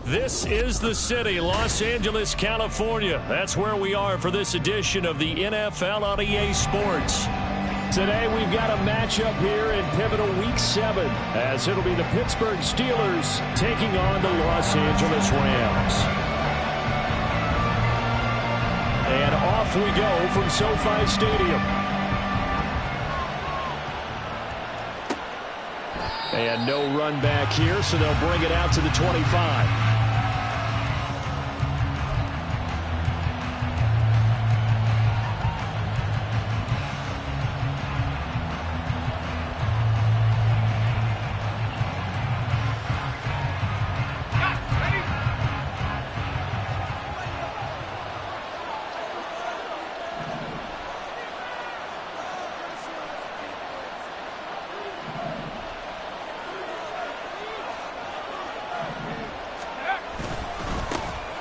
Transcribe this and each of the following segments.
This is the city, Los Angeles, California. That's where we are for this edition of the NFL on EA Sports. Today we've got a matchup here in pivotal Week 7, as it'll be the Pittsburgh Steelers taking on the Los Angeles Rams. And off we go from SoFi Stadium. And no run back here, so they'll bring it out to the 25.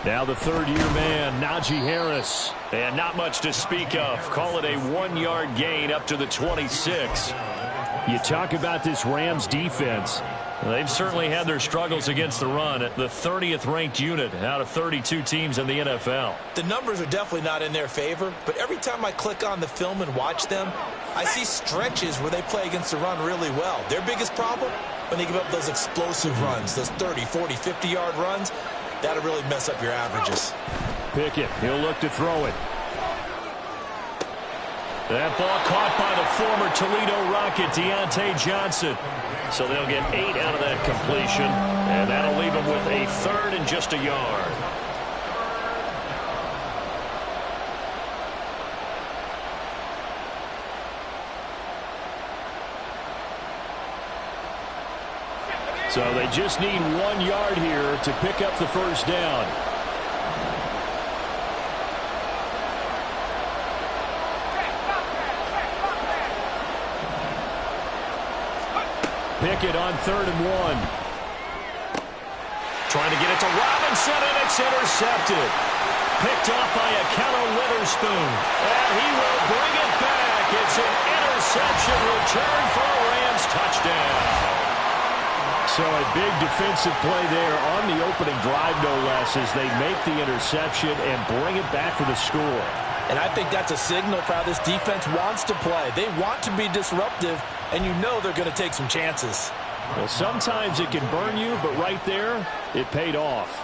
Now the third-year man, Najee Harris. And not much to speak of. Call it a 1-yard gain up to the 26. You talk about this Rams defense. They've certainly had their struggles against the run. At the 30th ranked unit out of 32 teams in the NFL. The numbers are definitely not in their favor, but every time I click on the film and watch them, I see stretches where they play against the run really well. Their biggest problem? When they give up those explosive runs, those 30, 40, 50-yard runs. That'll really mess up your averages. Pickett, he'll look to throw it. That ball caught by the former Toledo Rocket, Deontay Johnson. So they'll get 8 out of that completion, and that'll leave them with a third and just a yard. So they just need 1 yard here to pick up the first down. Pickett on 3rd and 1. Trying to get it to Robinson, and it's intercepted. Picked off by Akello Witherspoon. And he will bring it back. It's an interception return for a Rams touchdown. So a big defensive play there on the opening drive, no less, as they make the interception and bring it back for the score. And I think that's a signal for how this defense wants to play. They want to be disruptive, and you know they're going to take some chances. Well, sometimes it can burn you, but right there, it paid off.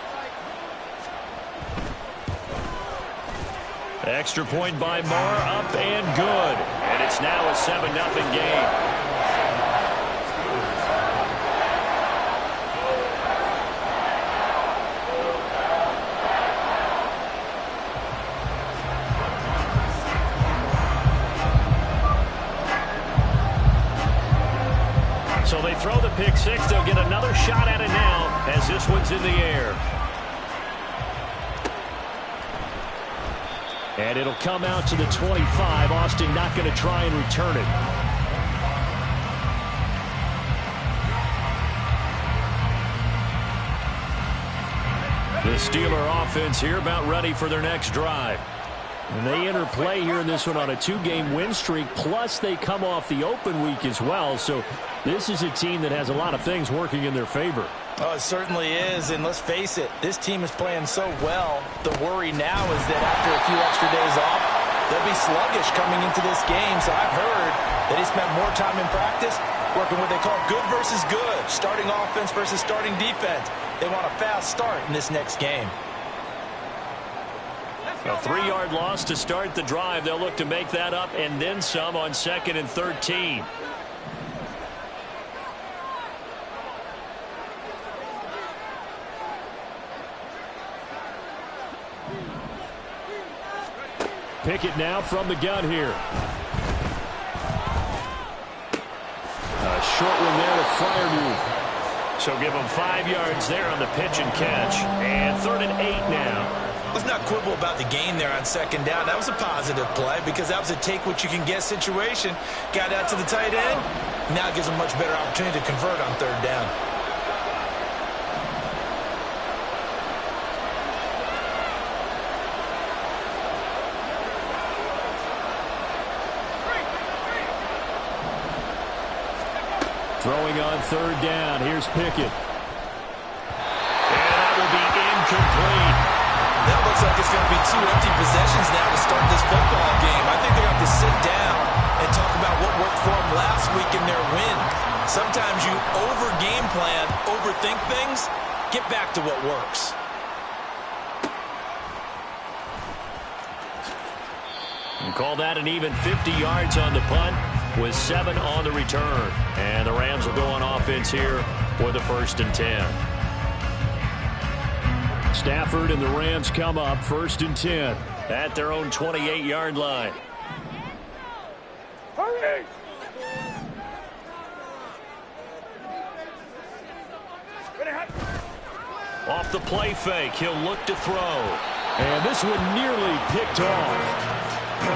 Extra point by Moore, up and good. And it's now a 7-0 game. So they throw the pick six. They'll get another shot at it now as this one's in the air. And it'll come out to the 25. Austin not going to try and return it. The Steeler offense here about ready for their next drive. And they enter play here in this one on a 2-game win streak, plus they come off the open week as well. So this is a team that has a lot of things working in their favor. Oh, it certainly is, and let's face it, this team is playing so well. The worry now is that after a few extra days off, they'll be sluggish coming into this game. So I've heard that he spent more time in practice working what they call good versus good, starting offense versus starting defense. They want a fast start in this next game. A 3-yard loss to start the drive. They'll look to make that up and then some on 2nd and 13. Pickett now from the gun here. A short one there to Freiermuth. So give them 5 yards there on the pitch and catch. And 3rd and 8 now. Let's not quibble about the gain there on 2nd down. That was a positive play because that was a take-what-you-can-get situation. Got out to the tight end. Now it gives them a much better opportunity to convert on 3rd down. Throwing on 3rd down. Here's Pickett. And that will be complete. That looks like it's going to be 2 empty possessions now to start this football game. I think they're going to have to sit down and talk about what worked for them last week in their win. Sometimes you over-game plan, overthink things. Get back to what works. And call that an even 50 yards on the punt with 7 on the return. And the Rams will go on offense here for the 1st and 10. Stafford and the Rams come up 1st and 10 at their own 28-yard line. Hurry! Off the play fake, he'll look to throw. And this one nearly picked off.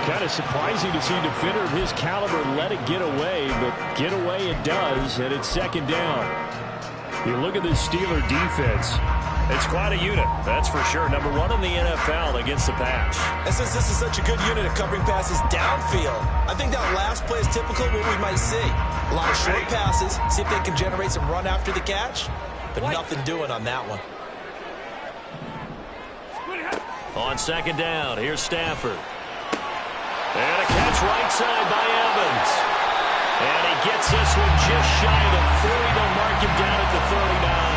Kind of surprising to see a defender of his caliber let it get away, but get away it does, and it's 2nd down. You look at this Steeler defense. It's quite a unit, that's for sure. Number 1 in the NFL against the pass. And since this is such a good unit of covering passes downfield, I think that last play is typical of what we might see. A lot of short passes, see if they can generate some run after the catch, but nothing doing on that one. On 2nd down, here's Stafford. And a catch right side by Evans. And he gets this one just shy of the 40. They'll mark him down at the 39.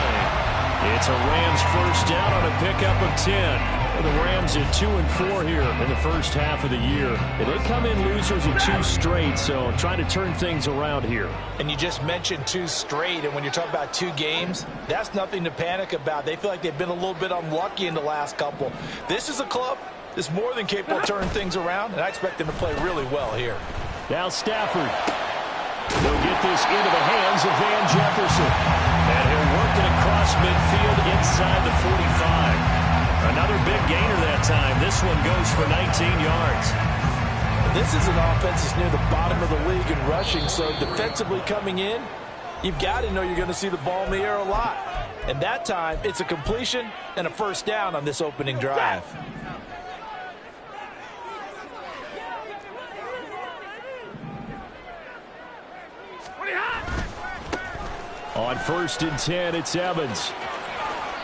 It's a Rams 1st down on a pickup of 10. The Rams at 2-4 here in the first half of the year. And they come in losers of 2 straight, so trying to turn things around here. And you just mentioned 2 straight, and when you're talking about 2 games, that's nothing to panic about. They feel like they've been a little bit unlucky in the last couple. This is a club that's more than capable of turning things around, and I expect them to play really well here. Now Stafford. He'll get this into the hands of Van Jefferson. And he'll work it across midfield inside the 45. Another big gainer that time. This one goes for 19 yards. This is an offense that's near the bottom of the league in rushing, so defensively coming in, you've got to know you're going to see the ball in the air a lot. And that time, it's a completion and a 1st down on this opening drive. On 1st and 10, it's Evans.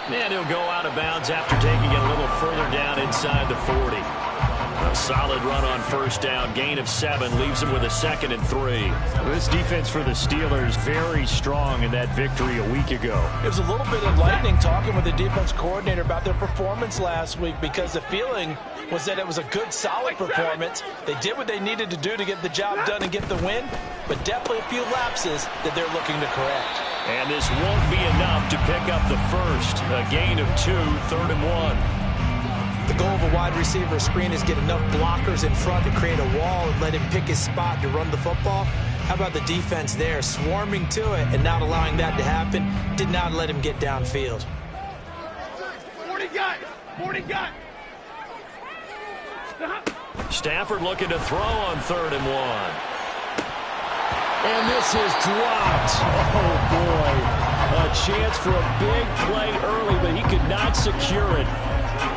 And he'll go out of bounds after taking it a little further down inside the 40. A solid run on 1st down. Gain of 7 leaves him with a 2nd and 3. This defense for the Steelers very strong in that victory a week ago. It was a little bit enlightening talking with the defense coordinator about their performance last week, because the feeling was that it was a good, solid performance. They did what they needed to do to get the job done and get the win, but definitely a few lapses that they're looking to correct. And this won't be enough to pick up the first. A gain of 2, 3rd and 1. The goal of a wide receiver screen is get enough blockers in front to create a wall and let him pick his spot to run the football. How about the defense there, swarming to it and not allowing that to happen? Did not let him get downfield. 40 got! 40 got! Stafford looking to throw on 3rd and 1. And this is dropped. Oh, boy. A chance for a big play early, but he could not secure it.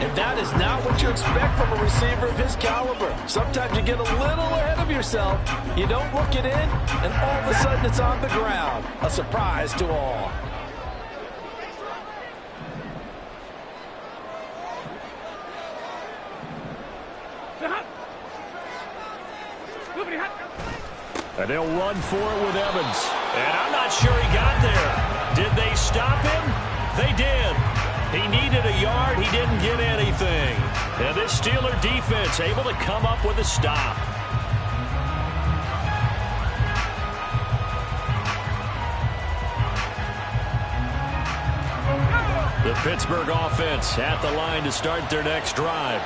And that is not what you expect from a receiver of his caliber. Sometimes you get a little ahead of yourself. You don't look it in, and all of a sudden it's on the ground. A surprise to all. And they'll run for it with Evans. And I'm not sure he got there. Did they stop him? They did. He needed a yard. He didn't get anything. And this Steeler defense able to come up with a stop. The Pittsburgh offense at the line to start their next drive.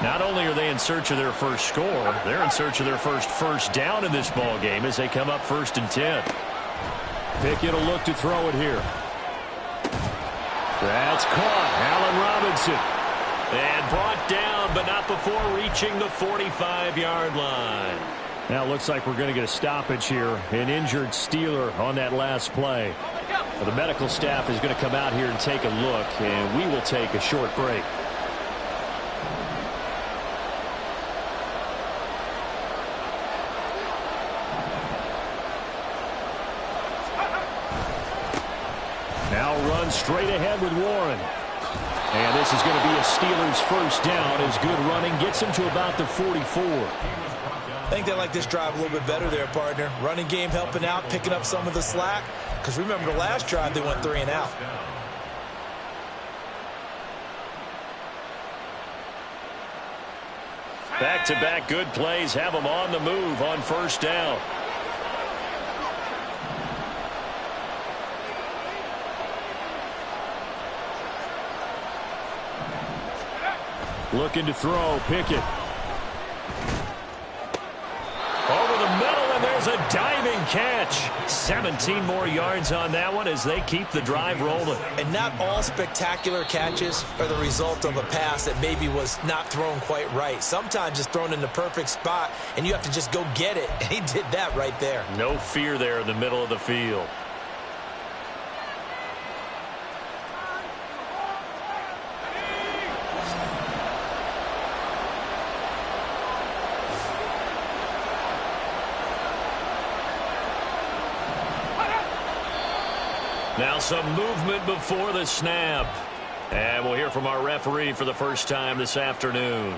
Not only are they in search of their first score, they're in search of their first down in this ball game as they come up 1st and 10. Pickett will look to throw it here. That's caught. Allen Robinson. And brought down, but not before reaching the 45-yard line. Now it looks like we're going to get a stoppage here. An injured Steeler on that last play. Well, the medical staff is going to come out here and take a look, and we will take a short break. Now runs straight ahead with Warren. And this is going to be a Steelers first down as good running gets them to about the 44. I think they like this drive a little bit better there, partner. Running game helping out, picking up some of the slack. Because remember the last drive, they went 3 and out. Back-to-back good plays have them on the move on first down. Looking to throw, Pickett. Over the middle, and there's a diving catch. 17 more yards on that one as they keep the drive rolling. And not all spectacular catches are the result of a pass that maybe was not thrown quite right. Sometimes it's thrown in the perfect spot, and you have to just go get it. And he did that right there. No fear there in the middle of the field. Now some movement before the snap. And we'll hear from our referee for the first time this afternoon.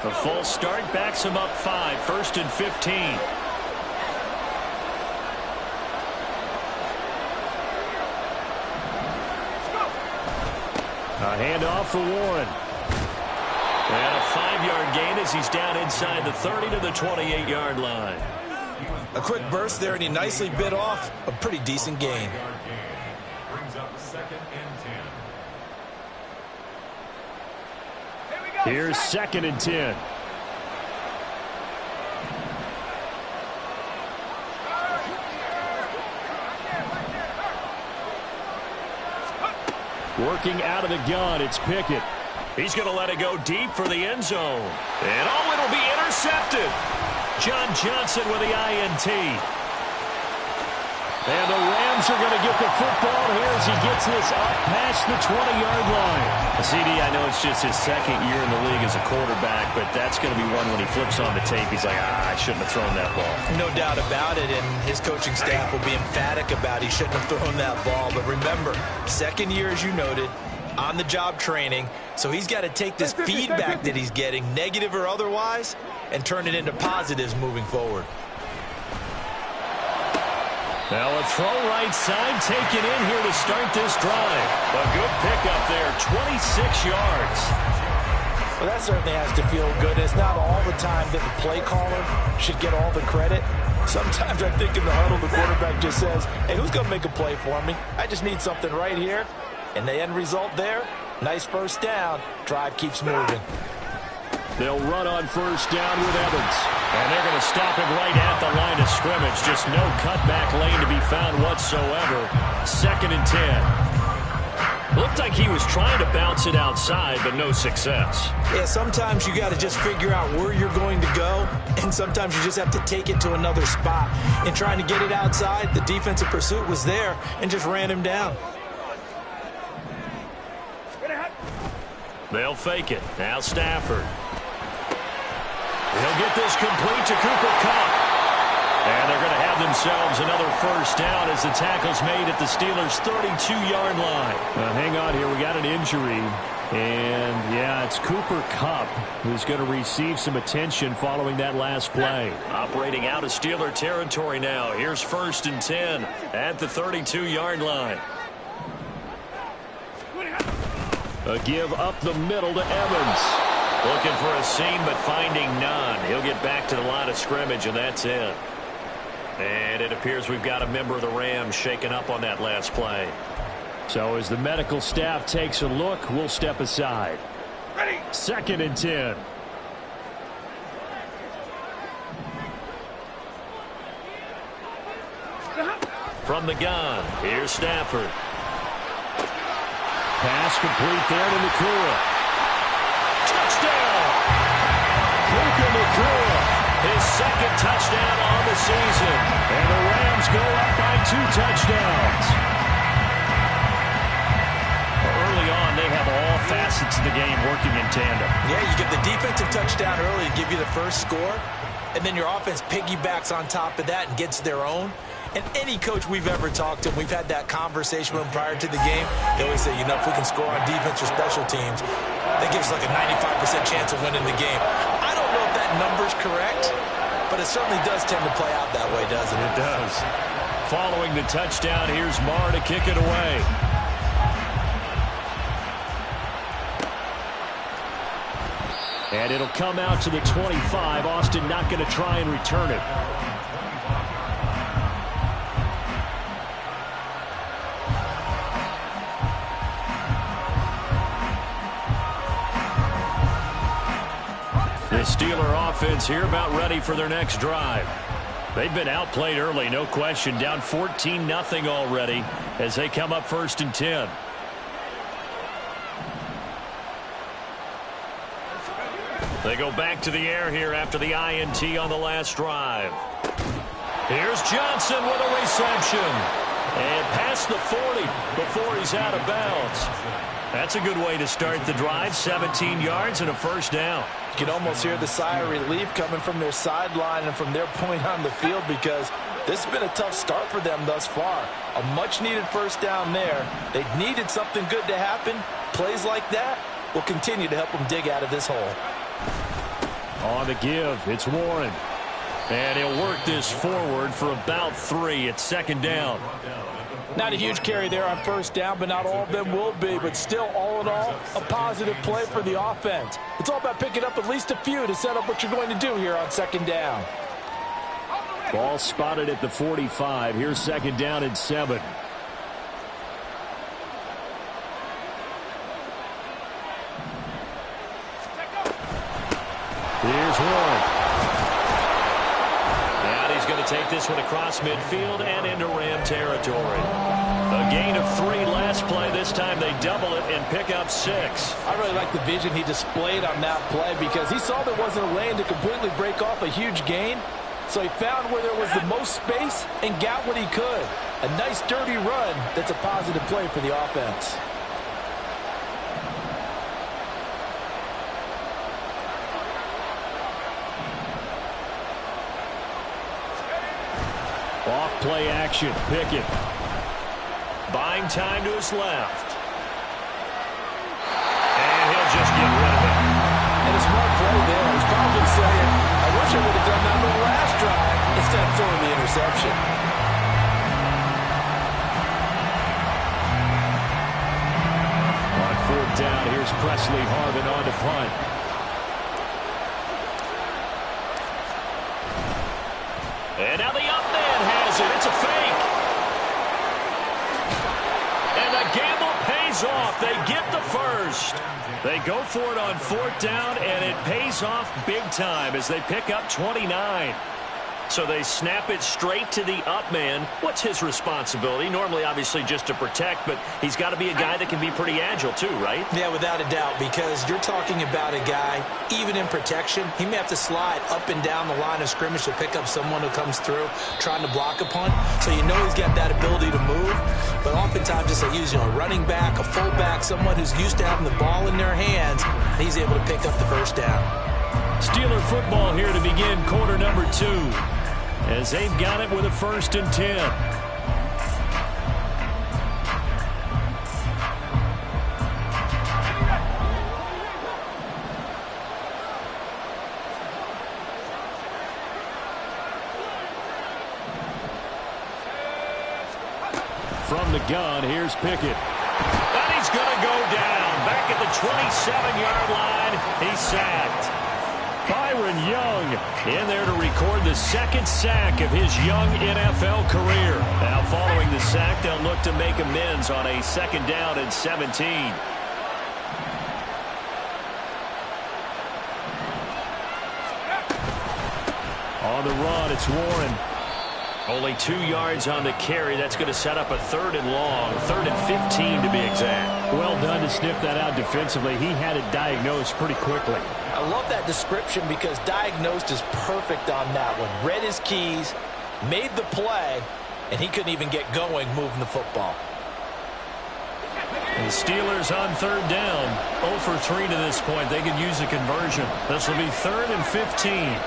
A false start backs him up 5, 1st and 15. A handoff for Warren. And a 5-yard gain as he's down inside the 30 to the 28-yard line. A quick burst there, and he nicely bit off a pretty decent gain. Brings up 2nd and 10. Here's 2nd and 10. Working out of the gun, it's Pickett. He's going to let it go deep for the end zone. And oh, it'll be intercepted. John Johnson with the INT. And the Rams are going to get the football here as he gets this up past the 20-yard line. CD, I know it's just his 2nd year in the league as a quarterback, but that's going to be one when he flips on the tape. He's like, I shouldn't have thrown that ball. No doubt about it, and his coaching staff will be emphatic about he shouldn't have thrown that ball. But remember, 2nd year, as you noted, on-the-job training, so he's got to take this feedback that he's getting, negative or otherwise, and turn it into positives moving forward. Now a throw right side taken in here to start this drive. A good pickup there, 26 yards. Well, that certainly has to feel good. It's not all the time that the play caller should get all the credit. Sometimes I think in the huddle, the quarterback just says, hey, who's going to make a play for me? I just need something right here. And the end result there, nice first down. Drive keeps moving. They'll run on first down with Evans. And they're going to stop him right at the line of scrimmage. Just no cutback lane to be found whatsoever. 2nd and 10. Looked like he was trying to bounce it outside, but no success. Yeah, sometimes you got to just figure out where you're going to go, and sometimes you just have to take it to another spot. In trying to get it outside, the defensive pursuit was there and just ran him down. They'll fake it. Now Stafford. He'll get this complete to Cooper Kupp. And they're going to have themselves another first down as the tackle's made at the Steelers' 32-yard line. Now, hang on here. We got an injury. And, yeah, it's Cooper Kupp who's going to receive some attention following that last play. Operating out of Steeler territory now. Here's 1st and 10 at the 32-yard line. A give up the middle to Evans. Looking for a seam, but finding none. He'll get back to the line of scrimmage, and that's it. And it appears we've got a member of the Rams shaken up on that last play. So as the medical staff takes a look, we'll step aside. Ready. 2nd and 10. From the gun, here's Stafford. Pass complete there to Nakua. Touchdown! Puka Nakua, his 2nd touchdown on the season. And the Rams go up by 2 touchdowns. Early on, they have all facets of the game working in tandem. Yeah, you get the defensive touchdown early to give you the first score. and then your offense piggybacks on top of that and gets their own. And any coach we've ever talked to, we've had that conversation with them prior to the game, they always say, you know, if we can score on defense or special teams, that gives like a 95% chance of winning the game. I don't know if that number's correct, but it certainly does tend to play out that way, doesn't it? It does. Following the touchdown, here's Marr to kick it away. And it'll come out to the 25. Austin not going to try and return it. The Steeler offense here about ready for their next drive. They've been outplayed early, no question. Down 14-0 already as they come up 1st and 10. They go back to the air here after the INT on the last drive. Here's Johnson with a reception. And past the 40 before he's out of bounds. That's a good way to start the drive. 17 yards and a first down. You can almost hear the sigh of relief coming from their sideline and from their point on the field, because this has been a tough start for them thus far. A much-needed first down there. They needed something good to happen. Plays like that will continue to help them dig out of this hole. On the give, it's Warren. And he'll work this forward for about 3. It's 2nd down. Not a huge carry there on first down, but not all of them will be. But still, all in all, a positive play for the offense. It's all about picking up at least a few to set up what you're going to do here on 2nd down. Ball spotted at the 45. Here's 2nd down and 7. Here's Warren. And he's going to take this one across midfield and into Ram territory. A gain of 3 last play. This time they double it and pick up 6. I really like the vision he displayed on that play, because he saw there wasn't a lane to completely break off a huge gain. So he found where there was the most space and got what he could. A nice dirty run that's a positive play for the offense. Off play action. Pickett. Buying time to his left. And he'll just get rid of it. And a smart play there. He's probably saying, I wish I would have done that on the last drive instead of throwing the interception. On 4th down, here's Presley Harvin on to punt. And now the up man has it. It's a fake. And the gamble pays off. They get the first. They go for it on 4th down, and it pays off big time as they pick up 29. So they snap it straight to the up man. What's his responsibility? Normally, obviously, just to protect, but he's got to be a guy that can be pretty agile too, right? Yeah, without a doubt, because you're talking about a guy, even in protection, he may have to slide up and down the line of scrimmage to pick up someone who comes through trying to block a punt. So you know he's got that ability to move. But oftentimes, just like using a running back, a fullback, someone who's used to having the ball in their hands, he's able to pick up the first down. Steeler football here to begin quarter number 2. As they've got it with a 1st and 10. From the gun, here's Pickett. And he's going to go down. Back at the 27-yard line, he's sacked. Byron Young in there to record the 2nd sack of his young NFL career. Now following the sack, they'll look to make amends on a 2nd down and 17. On the run, it's Warren. Only 2 yards on the carry. That's going to set up a 3rd and long. 3rd and 15 to be exact. Well done to sniff that out defensively. He had it diagnosed pretty quickly. I love that description, because diagnosed is perfect on that one. Read his keys, made the play, and he couldn't even get going moving the football. And the Steelers on 3rd down. 0 for 3 to this point. They could use a conversion. This will be 3rd and 15.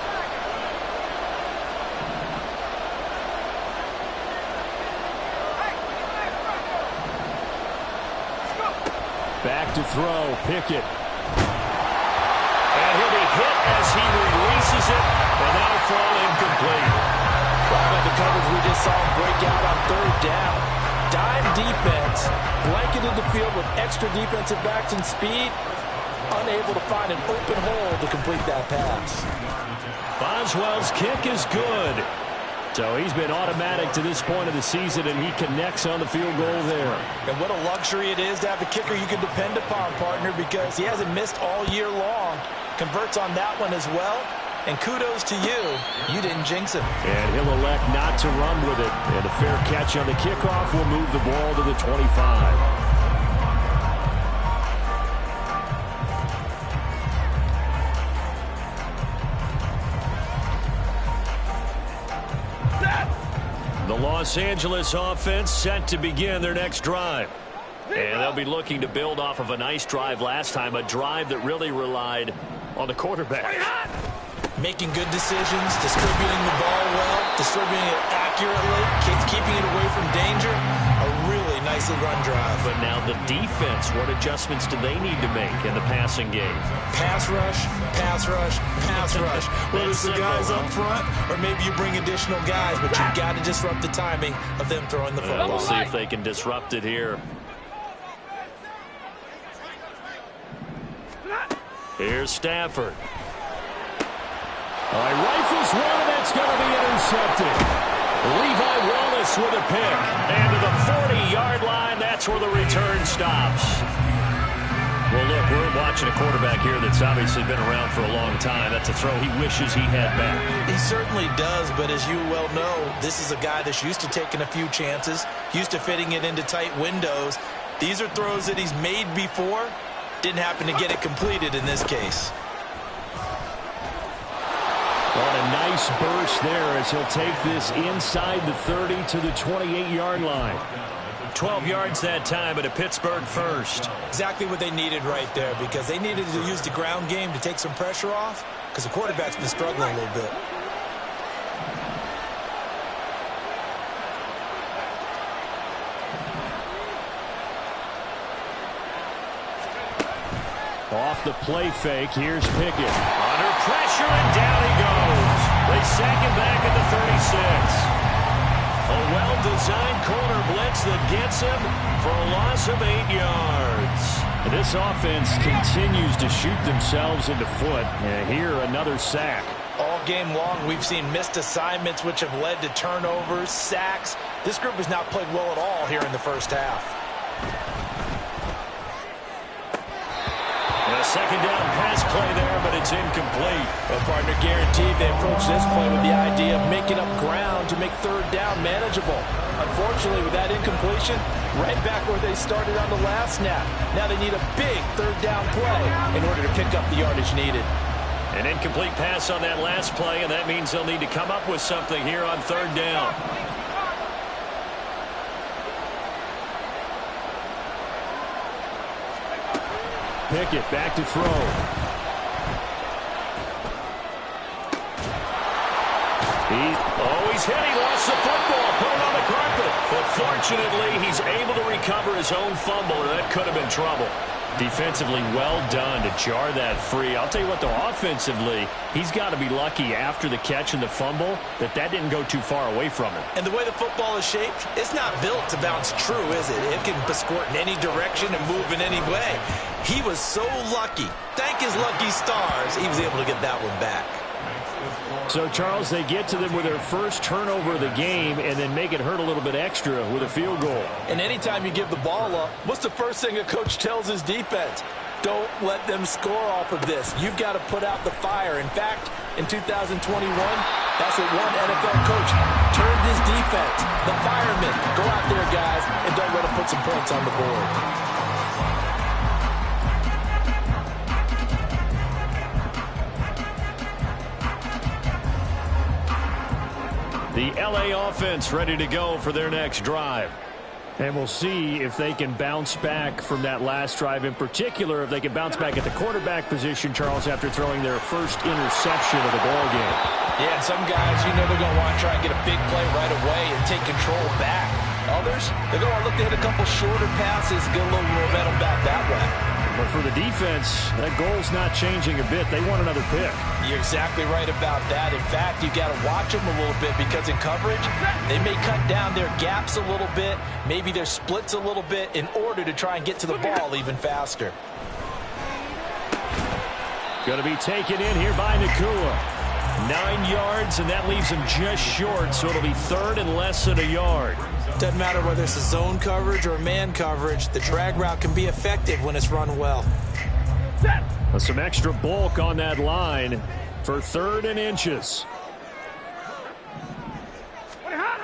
Back to throw. Pickett. And he'll be hit as he releases it. And that'll fall incomplete. Right about the coverage we just saw him break out on third down. Dime defense. Blanketed the field with extra defensive backs and speed. Unable to find an open hole to complete that pass. Boswell's kick is good. So he's been automatic to this point of the season, and he connects on the field goal there. And what a luxury it is to have a kicker you can depend upon, partner, because he hasn't missed all year long. Converts on that one as well. And kudos to you. You didn't jinx him. And he'll elect not to run with it. And a fair catch on the kickoff will move the ball to the 25. The Los Angeles offense set to begin their next drive. And they'll be looking to build off of a nice drive last time, a drive that really relied on the quarterback. Making good decisions, distributing the ball well, distributing it accurately, keeping it away from danger. A really nicely run drive. But now the defense, what adjustments do they need to make in the passing game? Pass rush, pass rush, pass rush. Whether it's the guys up front or maybe you bring additional guys, but you've got to disrupt the timing of them throwing the football. We'll see if they can disrupt it here. Here's Stafford. All right, rifles one, and that's going to be intercepted. Levi Wallace with a pick. And to the 40-yard line, that's where the return stops. Well, look, we're watching a quarterback here that's obviously been around for a long time. That's a throw he wishes he had back. He certainly does, but as you well know, this is a guy that's used to taking a few chances, used to fitting it into tight windows. These are throws that he's made before. Didn't happen to get it completed in this case. What a nice burst there as he'll take this inside the 30 to the 28-yard line. 12 yards that time, but a Pittsburgh first. Exactly what they needed right there, because they needed to use the ground game to take some pressure off, because the quarterback's been struggling a little bit. Off the play fake, here's Pickett. Under pressure, and down he goes. They sack him back at the 36. A well-designed corner blitz that gets him for a loss of 8 yards. This offense continues to shoot themselves in the foot. And here, another sack. All game long, we've seen missed assignments, which have led to turnovers, sacks. This group has not played well at all here in the first half. And a second down pass play there, but it's incomplete. Well, partner, guaranteed they approach this play with the idea of making up ground to make third down manageable. Unfortunately, with that incompletion, right back where they started on the last snap. Now they need a big third down play in order to pick up the yardage needed. An incomplete pass on that last play, and that means they'll need to come up with something here on third down. Pickett back to throw. He's hit. He lost the football. Put it on the carpet. But fortunately, he's able to recover his own fumble, or that could have been trouble. Defensively, well done to jar that free. I'll tell you what, though, offensively, he's got to be lucky after the catch and the fumble that didn't go too far away from him. And the way the football is shaped, it's not built to bounce true, is it? It can squirt in any direction and move in any way. He was so lucky. Thank his lucky stars, he was able to get that one back. So, Charles, they get to them with their first turnover of the game and then make it hurt a little bit extra with a field goal. And anytime you give the ball up, what's the first thing a coach tells his defense? Don't let them score off of this. You've got to put out the fire. In fact, in 2021, that's what one NFL coach turned his defense. The firemen. Go out there, guys, and don't let them put some points on the board. The L.A. offense ready to go for their next drive. And we'll see if they can bounce back from that last drive. In particular, if they can bounce back at the quarterback position, Charles, after throwing their first interception of the ball game. Yeah, and some guys, you know they're going to want to try and get a big play right away and take control back. Others, they're going to look to hit a couple shorter passes, get a little momentum back that way. defense, that goal's not changing a bit. They want another pick. You're exactly right about that. In fact, you got to watch them a little bit because in coverage, they may cut down their gaps a little bit, maybe their splits a little bit in order to try and get to the ball even faster. Going to be taken in here by Nakua. 9 yards, and that leaves him just short, so it'll be third and less than a yard. Doesn't matter whether it's a zone coverage or man coverage, the drag route can be effective when it's run well. Some extra bulk on that line for 3rd and inches.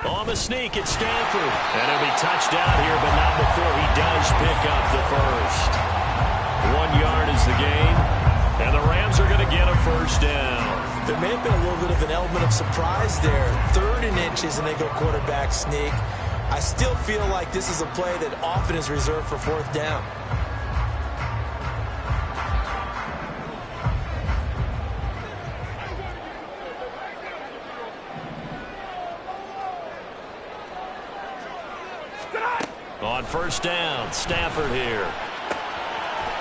On the sneak, it's Stanford. And it'll be touchdown here, but not before he does pick up the first. 1 yard is the gain, and the Rams are going to get a first down. There may have been a little bit of an element of surprise there. 3rd and inches, and they go quarterback sneak. I still feel like this is a play that often is reserved for 4th down. On first down, Stafford here.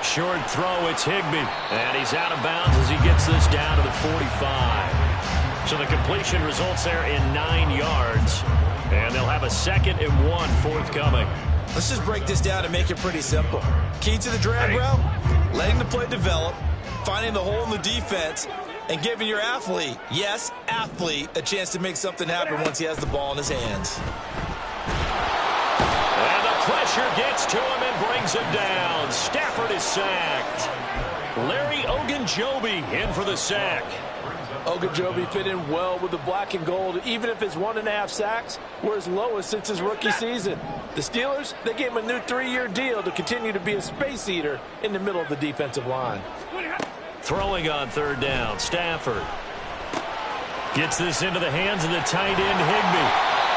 Short throw, it's Higbee. And he's out of bounds as he gets this down to the 45. So the completion results there in 9 yards. And they'll have a 2nd and 1 forthcoming. Let's just break this down and make it pretty simple. Key to the drag route, letting the play develop, finding the hole in the defense, and giving your athlete, yes, athlete, a chance to make something happen once he has the ball in his hands. And the pressure gets to him and brings him down. Stafford is sacked. Larry Ogunjobi in for the sack. Ogunjobi fit in well with the black and gold, even if his 1.5 sacks were his lowest since his rookie season. The Steelers, they gave him a new 3-year deal to continue to be a space eater in the middle of the defensive line. Throwing on 3rd down, Stafford gets this into the hands of the tight end, Higbee.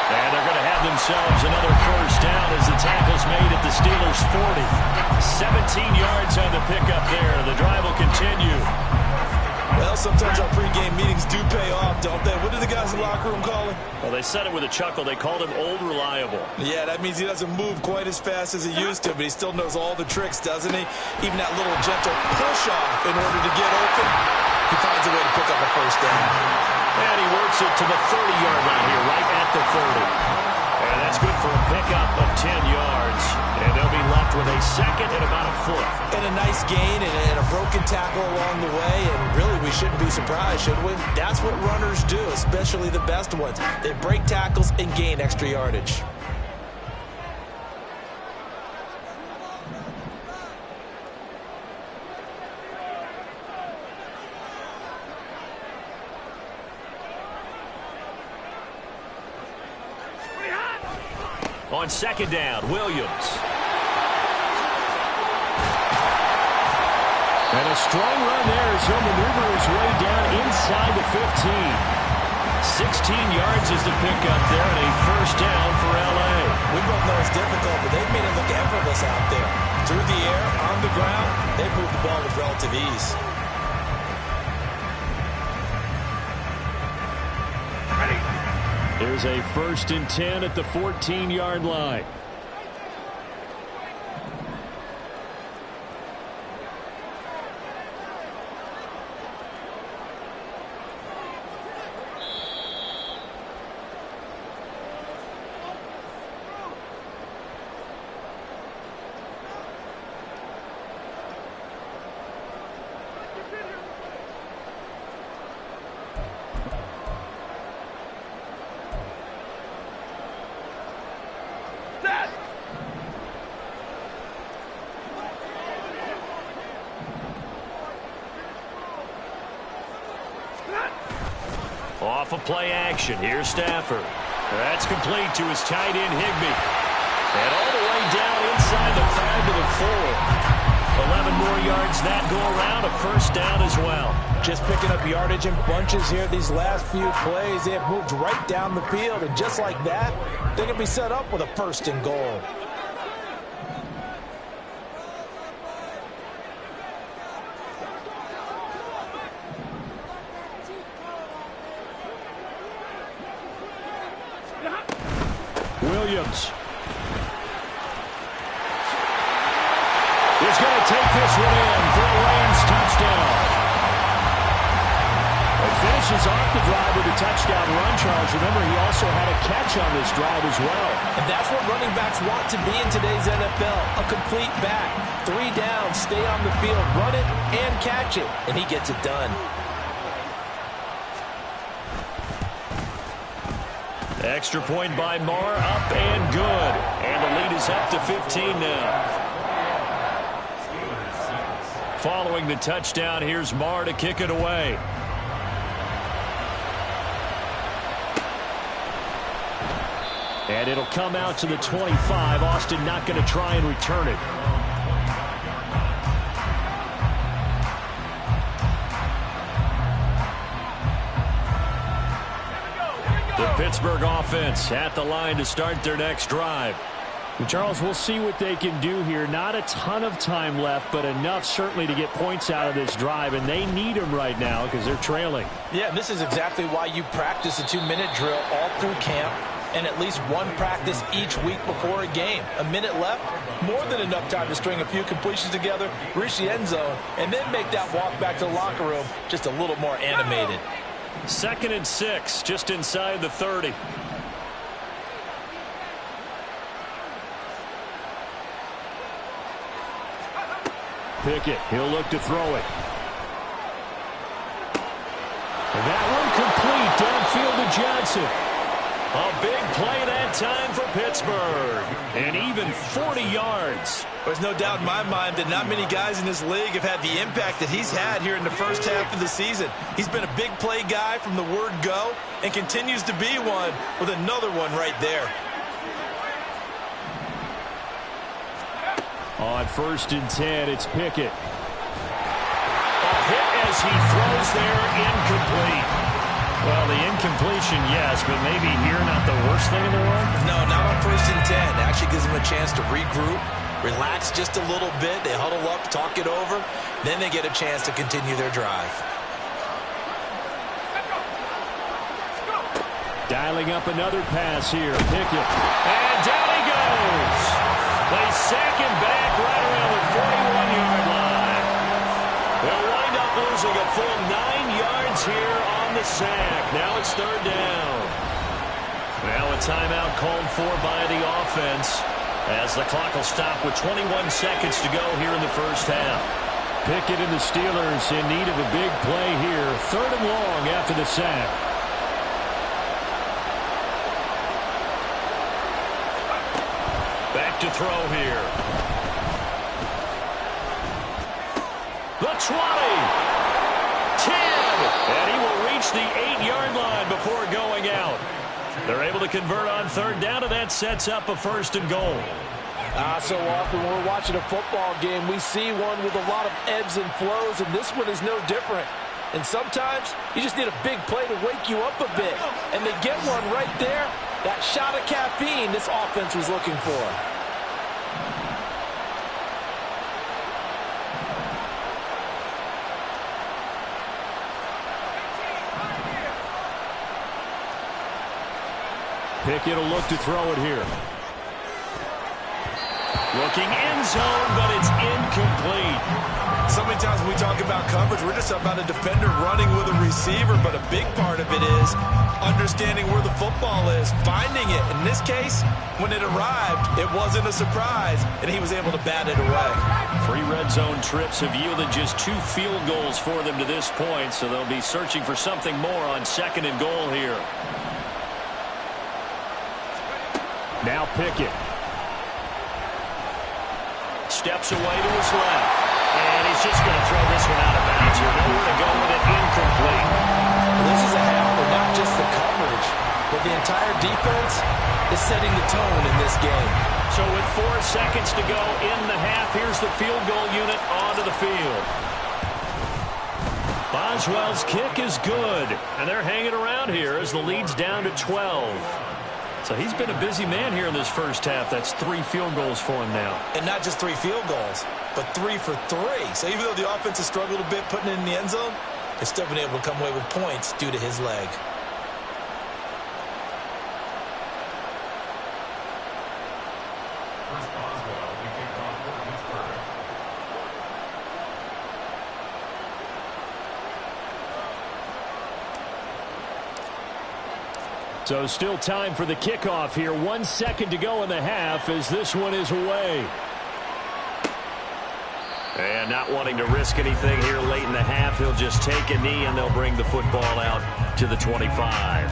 And they're going to have themselves another first down as the tackle's made at the Steelers' 40. 17 yards on the pickup there. The drive will continue. Well, sometimes our pregame meetings do pay off, don't they? What did the guys in the locker room call him? Well, they said it with a chuckle. They called him Old Reliable. Yeah, that means he doesn't move quite as fast as he used to, but he still knows all the tricks, doesn't he? Even that little gentle push-off in order to get open, he finds a way to pick up a first down. And he works it to the 30-yard line here, right at the 30. And that's good for a pickup of 10 yards. And they'll be left with a 2nd and about a foot. And a nice gain and a broken tackle along the way. And really, we shouldn't be surprised, should we? That's what runners do, especially the best ones. They break tackles and gain extra yardage. On 2nd down, Williams. And a strong run there as he'll maneuver his way down inside the 15. 16 yards is the pickup there, and a first down for L.A. We both know it's difficult, but they've made it look effortless out there. Through the air, on the ground, they've moved the ball with relative ease. There's a 1st and 10 at the 14-yard line. Off of play action. Here's Stafford. That's complete to his tight end, Higbee. And all the way down inside the 5 to the 4. 11 more yards that go around. A first down as well. Just picking up yardage in bunches here these last few plays. They have moved right down the field. And just like that, they're going to be set up with a 1st and goal. Williams is going to take this one in for a down. Finishes off the drive with a touchdown run, Charles. Remember, he also had a catch on this drive as well. And that's what running backs want to be in today's NFL, a complete back. 3 down, stay on the field, run it and catch it, and he gets it done. Extra point by Marr, up and good. And the lead is up to 15 now. Following the touchdown, here's Marr to kick it away. And it'll come out to the 25. Austin not going to try and return it. The Pittsburgh offense at the line to start their next drive. And Charles, we'll see what they can do here. Not a ton of time left, but enough certainly to get points out of this drive, and they need them right now because they're trailing. Yeah, and this is exactly why you practice a 2-minute drill all through camp, and at least one practice each week before a game. A minute left, more than enough time to string a few completions together, reach the end zone, and then make that walk back to the locker room just a little more animated. 2nd and 6, just inside the 30. Pickett, he'll look to throw it. And that one complete downfield to Johnson. A big play that time for Pittsburgh. And even 40 yards. There's no doubt in my mind that not many guys in this league have had the impact that he's had here in the first half of the season. He's been a big play guy from the word go and continues to be one with another one right there. On 1st and 10, it's Pickett. A hit as he throws there, incomplete. Well, the incompletion, yes, but maybe here not the worst thing in the world? No, not on 1st and 10. It actually gives them a chance to regroup, relax just a little bit. They huddle up, talk it over. Then they get a chance to continue their drive. Dialing up another pass here. Pickett. And down he goes. They sack him back right around the 41-yard line. They'll wind up losing a full 9 yards here on the sack. Now it's 3rd down. Now a timeout called for by the offense as the clock will stop with 21 seconds to go here in the first half. Pickett and the Steelers in need of a big play here. 3rd and long after the sack. Back to throw here. The 20. 10. And he will reach the 8-yard line before going out. They're able to convert on 3rd down, and that sets up a 1st and goal. So often when we're watching a football game, we see one with a lot of ebbs and flows, and this one is no different. And sometimes you just need a big play to wake you up a bit. And they get one right there. That shot of caffeine this offense was looking for. Pickett will look to throw it here. Looking end zone, but it's incomplete. So many times when we talk about coverage, we're just about a defender running with a receiver, but a big part of it is understanding where the football is, finding it. In this case, when it arrived, it wasn't a surprise, and he was able to bat it away. 3 red zone trips have yielded just 2 field goals for them to this point, so they'll be searching for something more on 2nd and goal here. Now Pickett. Steps away to his left. And he's just going to throw this one out of bounds here. Nowhere to go with it, incomplete. This is a half where not just the coverage, but the entire defense is setting the tone in this game. So with 4 seconds to go in the half, here's the field goal unit onto the field. Boswell's kick is good. And they're hanging around here as the lead's down to 12. So he's been a busy man here in this first half. That's 3 field goals for him now. And not just 3 field goals, but 3 for 3. So even though the offense has struggled a bit putting it in the end zone, they've still been able to come away with points due to his leg. So still time for the kickoff here. 1 second to go in the half as this one is away. And not wanting to risk anything here late in the half, he'll just take a knee and they'll bring the football out to the 25.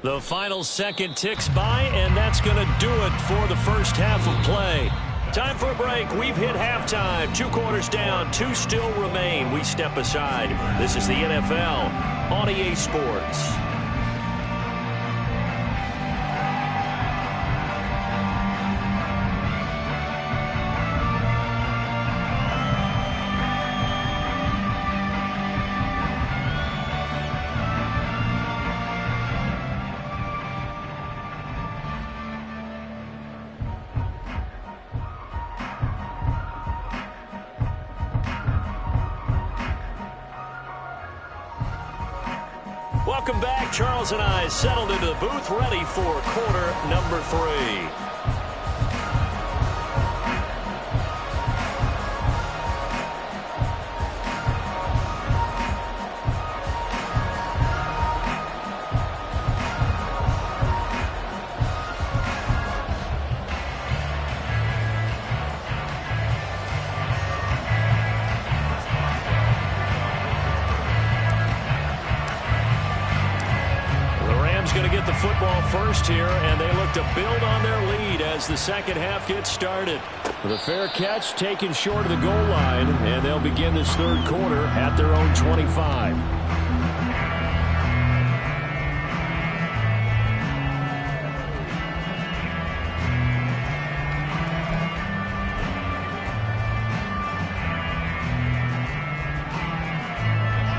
The final second ticks by, and that's going to do it for the first half of play. Time for a break. We've hit halftime. 2 quarters down, 2 still remain. We step aside. This is the NFL on EA Sports. Welcome back. Charles and I settled into the booth, ready for quarter number 3. Going to get the football first here, and they look to build on their lead as the second half gets started. The fair catch taken short of the goal line, and they'll begin this third quarter at their own 25.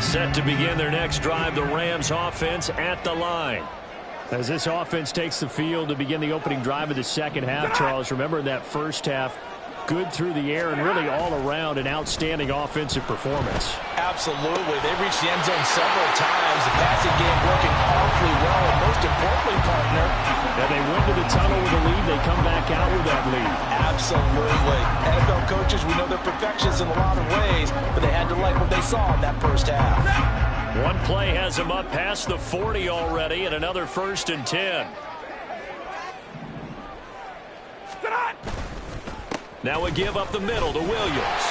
Set to begin their next drive, the Rams offense at the line. As this offense takes the field to begin the opening drive of the second half, Charles, remember in that first half, good through the air and really all around an outstanding offensive performance. Absolutely. They reached the end zone several times. The passing game working awfully well. And most importantly, partner, and they went to the tunnel with a lead. They come back out with that lead. Absolutely. NFL coaches, we know they're perfectionists in a lot of ways, but they had to like what they saw in that first half. One play has them up past the 40 already, and another 1st and 10. Now we give up the middle to Williams.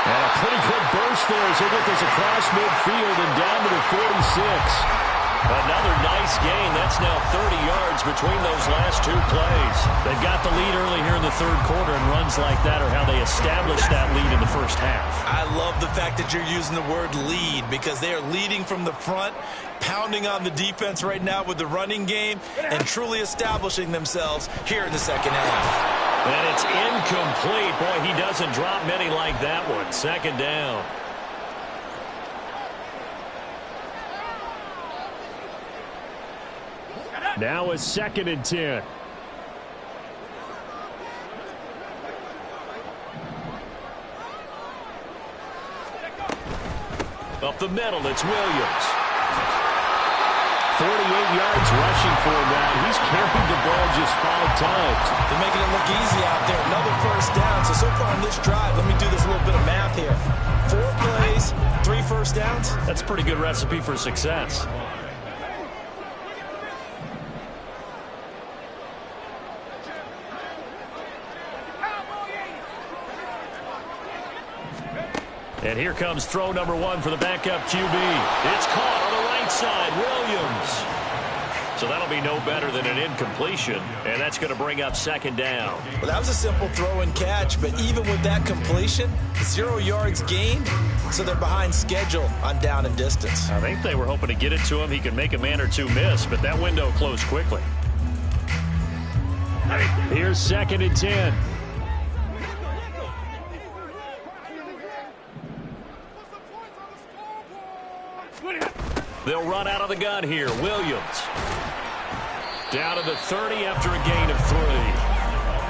And a pretty good burst there as they get this across midfield and down to the 46. Another nice gain. That's now 30 yards between those last 2 plays. They've got the lead early here in the third quarter, and runs like that are how they established that lead in the first half. I love the fact that you're using the word lead because they are leading from the front, pounding on the defense right now with the running game, and truly establishing themselves here in the second half. And it's incomplete. Boy, he doesn't drop many like that one. Second down. Now a 2nd and 10. Up the middle, it's Williams. 48 yards rushing for him now. He's carried the ball just 5 times. They're making it look easy out there. Another first down. So far on this drive, let me do this little bit of math here. 4 plays, 3 first downs. That's a pretty good recipe for success. And here comes throw number 1 for the backup QB. It's caught on the right side. Williams. So that'll be no better than an incompletion, and that's going to bring up 2nd down. Well, that was a simple throw and catch, but even with that completion, 0 yards gained, so they're behind schedule on down and distance. I think they were hoping to get it to him. He could make a man or 2 miss, but that window closed quickly. Here's 2nd and 10. They'll run out of the gun here. Williams. Down to the 30 after a gain of 3.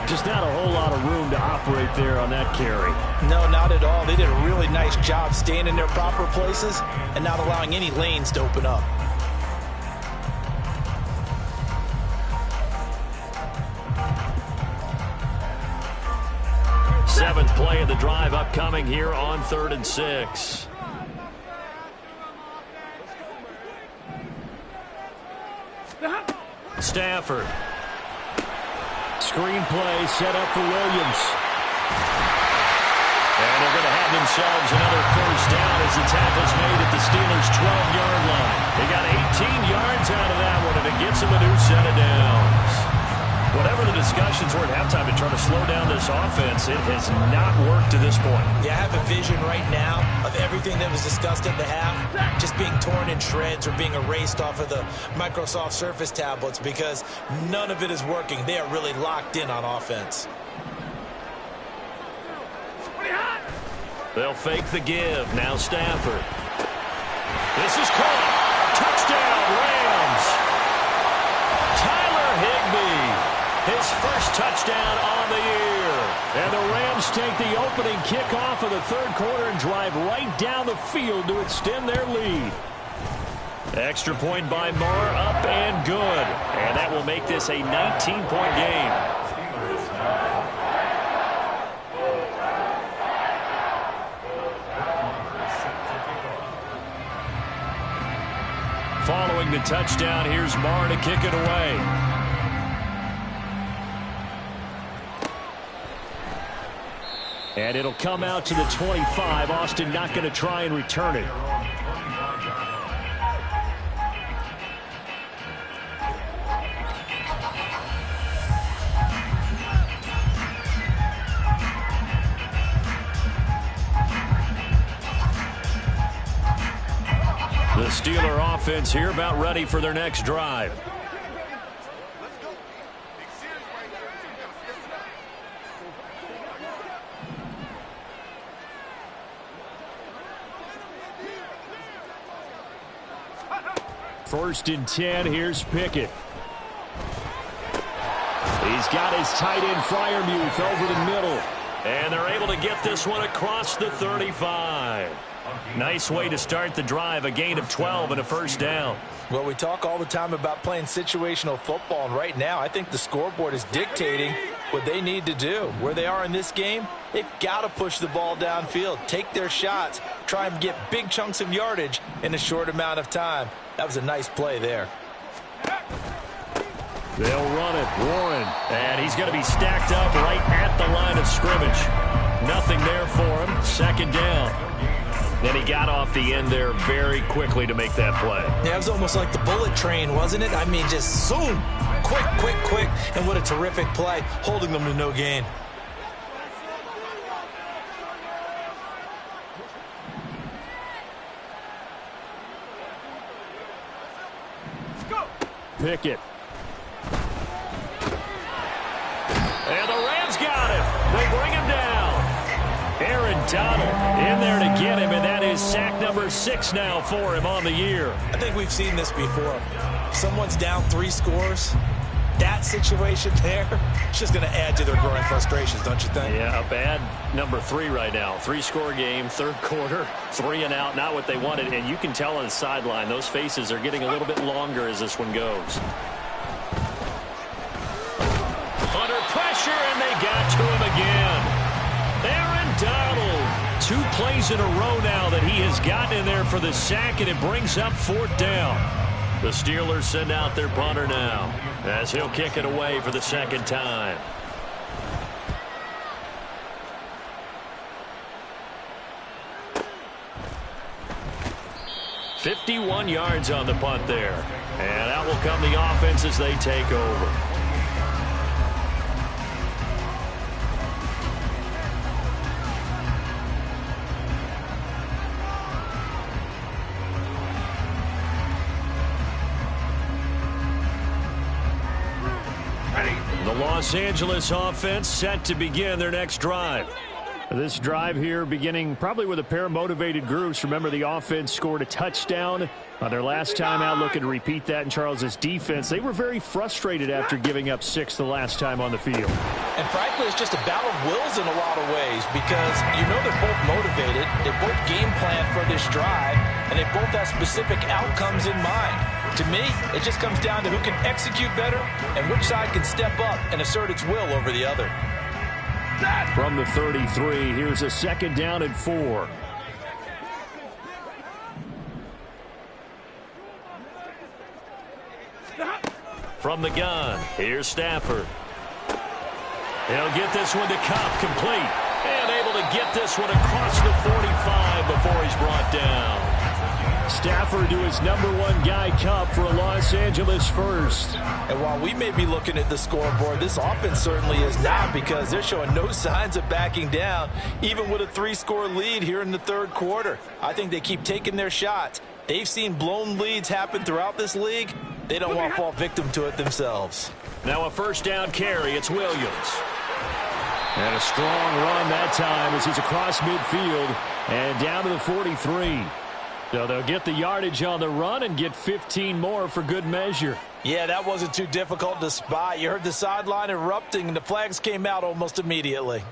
Just not a whole lot of room to operate there on that carry. No, not at all. They did a really nice job staying in their proper places and not allowing any lanes to open up. Seventh play of the drive upcoming here on 3rd and 6. Stafford. Screen play set up for Williams. And they're going to have themselves another first down as the tackle's made at the Steelers' 12-yard line. They got 18 yards out of that one, and it gets them a new set of downs. Whatever the discussions were at halftime to try to slow down this offense, it has not worked to this point. Yeah, I have a vision right now of everything that was discussed at the half just being torn in shreds or being erased off of the Microsoft Surface tablets because none of it is working. They are really locked in on offense. They'll fake the give. Now Stafford. This is caught. Touchdown, Rams. Tyler Higbee. His first touchdown on the year. And the Rams take the opening kickoff of the 3rd quarter and drive right down the field to extend their lead. Extra point by Moore, up and good. And that will make this a 19-point game. Following the touchdown, here's Moore to kick it away. And it'll come out to the 25. Austin not going to try and return it. The Steeler offense here about ready for their next drive. First and 10, here's Pickett. He's got his tight end Freiermuth over the middle. And they're able to get this one across the 35. Nice way to start the drive, a gain of 12 and a first down. Well, we talk all the time about playing situational football, and right now I think the scoreboard is dictating what they need to do. Where they are in this game, they've got to push the ball downfield, take their shots, try and get big chunks of yardage in a short amount of time. That was a nice play there. They'll run it. Warren. And he's going to be stacked up right at the line of scrimmage. Nothing there for him. Second down. Then he got off the end there very quickly to make that play. Yeah, it was almost like the bullet train, wasn't it? I mean, just zoom. Quick, quick, quick. And what a terrific play, holding them to no gain. Pickett. And the Rams got him. They bring him down. Aaron Donald in there to get him, and that is sack number 6 now for him on the year. I think we've seen this before. Someone's down 3 scores. That situation there, it's just going to add to their growing frustrations, don't you think? Yeah, a bad number 3 right now. 3-score game, 3rd quarter, 3 and out, not what they wanted. And you can tell on the sideline, those faces are getting a little bit longer as this one goes. Under pressure, and they got to him again. Aaron Donald, 2 plays in a row now that he has gotten in there for the sack, and it brings up 4th down. The Steelers send out their punter now as he'll kick it away for the 2nd time. $51 yards on the punt there. And out will come the offense as they take over. The Los Angeles offense set to begin their next drive. This drive here beginning probably with a pair of motivated groups. Remember, the offense scored a touchdown on their last time out, looking to repeat that in Charles's defense. They were very frustrated after giving up 6 the last time on the field. And frankly, it's just a battle of wills in a lot of ways because you know they're both motivated, they both game plan for this drive, and they both have specific outcomes in mind. To me, it just comes down to who can execute better and which side can step up and assert its will over the other. From the 33, here's a 2nd down and 4. From the gun, here's Stafford. He'll get this one to Cup, complete. And able to get this one across the 45 before he's brought down. Stafford to his #1 guy, Cup, for a Los Angeles first. And while we may be looking at the scoreboard, this offense certainly is not, because they're showing no signs of backing down, even with a 3-score lead here in the 3rd quarter. I think they keep taking their shots. They've seen blown leads happen throughout this league. They don't want to fall victim to it themselves. Now a 1st down carry. It's Williams. And a strong run that time as he's across midfield and down to the 43. So they'll get the yardage on the run and get 15 more for good measure. Yeah, that wasn't too difficult to spot. You heard the sideline erupting, and the flags came out almost immediately.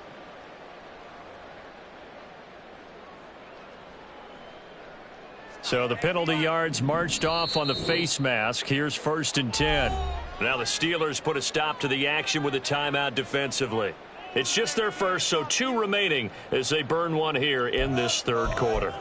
So the penalty yards marched off on the face mask. Here's 1st and 10. Now the Steelers put a stop to the action with a timeout defensively. It's just their first, so 2 remaining as they burn one here in this 3rd quarter.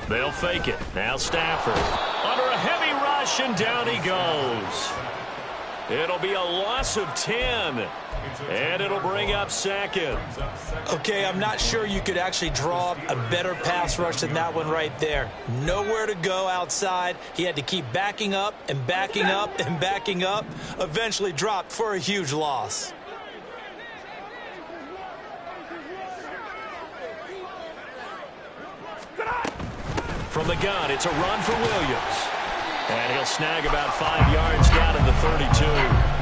They'll fake it. Now Stafford. Under a heavy rush, and down he goes. It'll be a loss of 10. And it'll bring up 2nd. Okay, I'm not sure you could actually draw a better pass rush than that one right there. Nowhere to go outside. He had to keep backing up and backing up and backing up. Eventually dropped for a huge loss. From the gun, it's a run for Williams. And he'll snag about 5 yards down in the 32.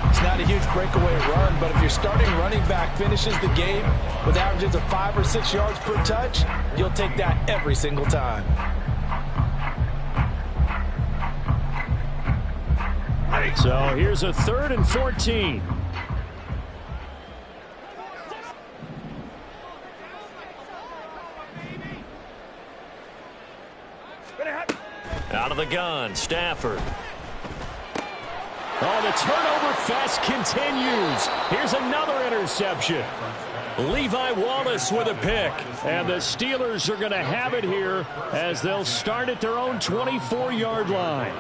It's not a huge breakaway run, but if your starting running back finishes the game with averages of 5 or 6 yards per touch, you'll take that every single time. So here's a 3rd and 14. Out of the gun, Stafford. Oh, the turnover fest continues. Here's another interception. Levi Wallace with a pick. And the Steelers are going to have it here as they'll start at their own 24-yard line.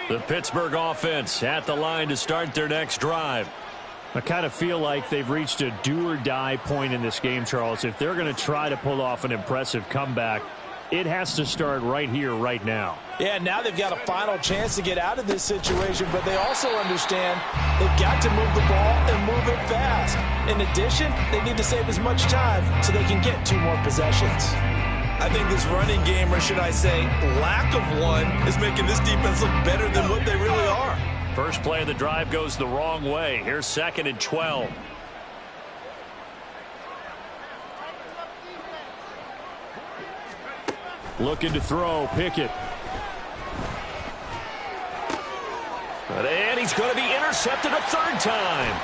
The Pittsburgh offense at the line to start their next drive. I kind of feel like they've reached a do-or-die point in this game, Charles. If they're going to try to pull off an impressive comeback, it has to start right here, right now. Yeah, now they've got a final chance to get out of this situation, but they also understand they've got to move the ball and move it fast. In addition, they need to save as much time so they can get 2 more possessions. I think this running game, or should I say lack of one, is making this defense look better than what they really are. First play of the drive goes the wrong way. Here's 2nd and 12. Looking to throw, Pickett. And he's going to be intercepted a 3rd time.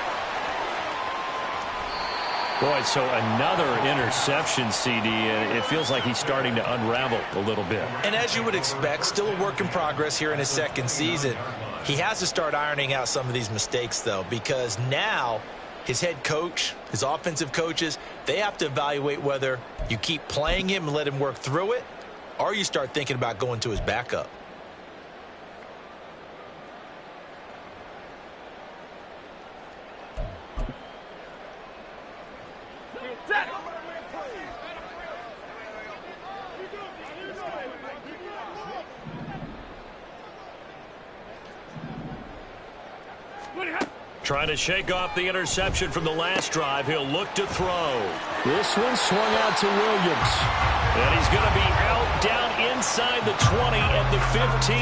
Boy, so another interception, CD, and it feels like he's starting to unravel a little bit. And as you would expect, still a work in progress here in his 2nd season. He has to start ironing out some of these mistakes, though, because now his head coach, his offensive coaches, they have to evaluate whether you keep playing him and let him work through it, or you start thinking about going to his backup. Trying to shake off the interception from the last drive. He'll look to throw. This one swung out to Williams. And he's going to be out down inside the 20 at the 15.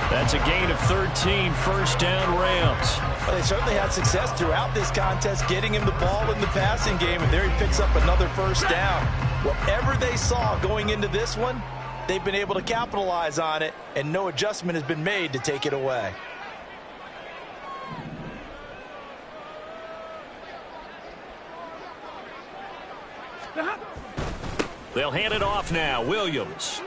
That's a gain of 13, 1st down Rams. Well, they certainly had success throughout this contest, getting him the ball in the passing game, and there he picks up another first down. Whatever they saw going into this one, they've been able to capitalize on it, and no adjustment has been made to take it away. They'll hand it off now. Williams.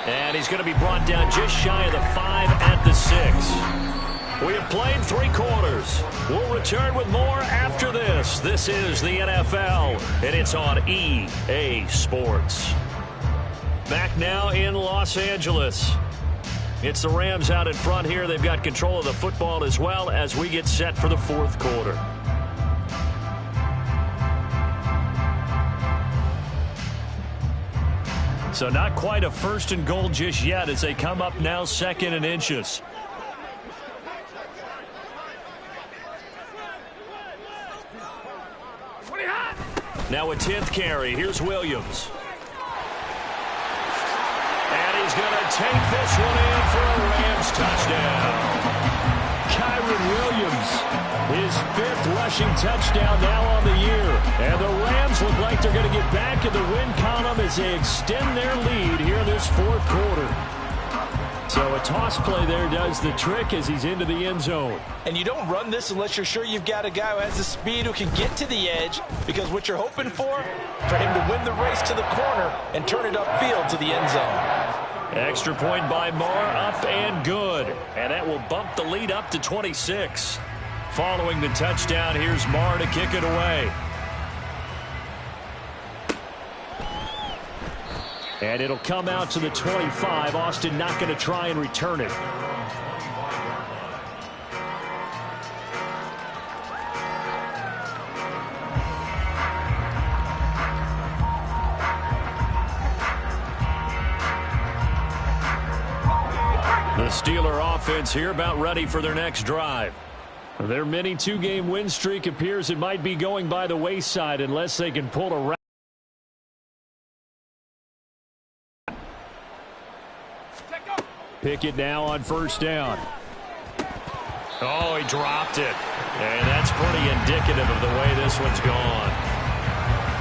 And he's going to be brought down just shy of the 5 at the 6. We have played 3 quarters. We'll return with more after this. This is the NFL, and it's on EA Sports. Back now in Los Angeles. It's the Rams out in front here. They've got control of the football as well as we get set for the 4th quarter. So not quite a 1st and goal just yet as they come up now 2nd and inches. Now a 10th carry. Here's Williams. And he's going to take this one in for a Rams touchdown. Kyron Williams, his 5th rushing touchdown now on the year. And the Rams look like they're going to get back in the win column as they extend their lead here in this 4th quarter. So a toss play there does the trick as he's into the end zone. And you don't run this unless you're sure you've got a guy who has the speed who can get to the edge, because what you're hoping for him to win the race to the corner and turn it upfield to the end zone. Extra point by Marr, up and good. And that will bump the lead up to 26. Following the touchdown, here's Marr to kick it away. And it'll come out to the 25. Austin not going to try and return it. The Steeler offense here about ready for their next drive. Their mini 2-game win streak appears it might be going by the wayside unless they can pull a Pickett now on 1st down. Oh, he dropped it. And that's pretty indicative of the way this one's gone.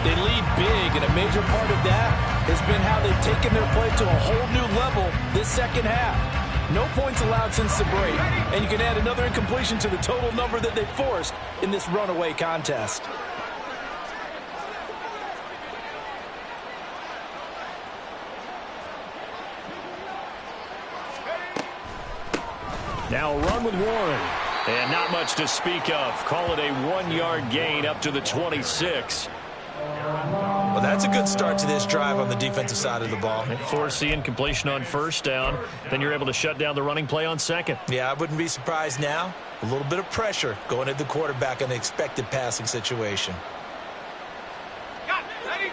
They lead big, and a major part of that has been how they've taken their play to a whole new level this 2nd half. No points allowed since the break, and you can add another incompletion to the total number that they forced in this runaway contest. Now a run with Warren. And not much to speak of. Call it a 1-yard gain up to the 26. Well, that's a good start to this drive on the defensive side of the ball. Force the incompletion on 1st down. Then you're able to shut down the running play on 2nd. Yeah, I wouldn't be surprised now. A little bit of pressure going at the quarterback in an expected passing situation.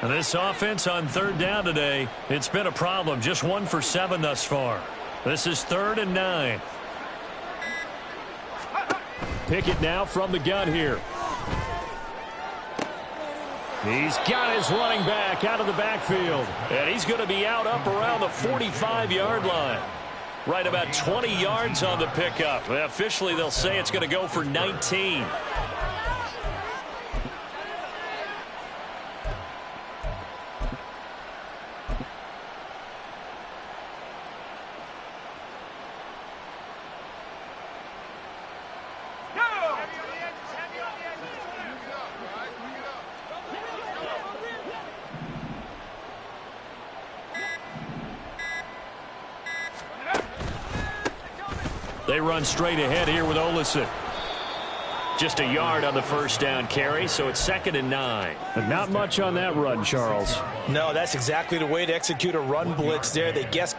And this offense on 3rd down today, it's been a problem. Just 1 for 7 thus far. This is 3rd and 9. Pickett now from the gun here. He's got his running back out of the backfield. And he's going to be out up around the 45-yard line. Right about 20 yards on the pickup. Officially, they'll say it's going to go for 19. They run straight ahead here with Olesen. Just a yard on the 1st down carry, so it's 2nd and 9. But not much on that run, Charles. No, that's exactly the way to execute a run blitz there. They guess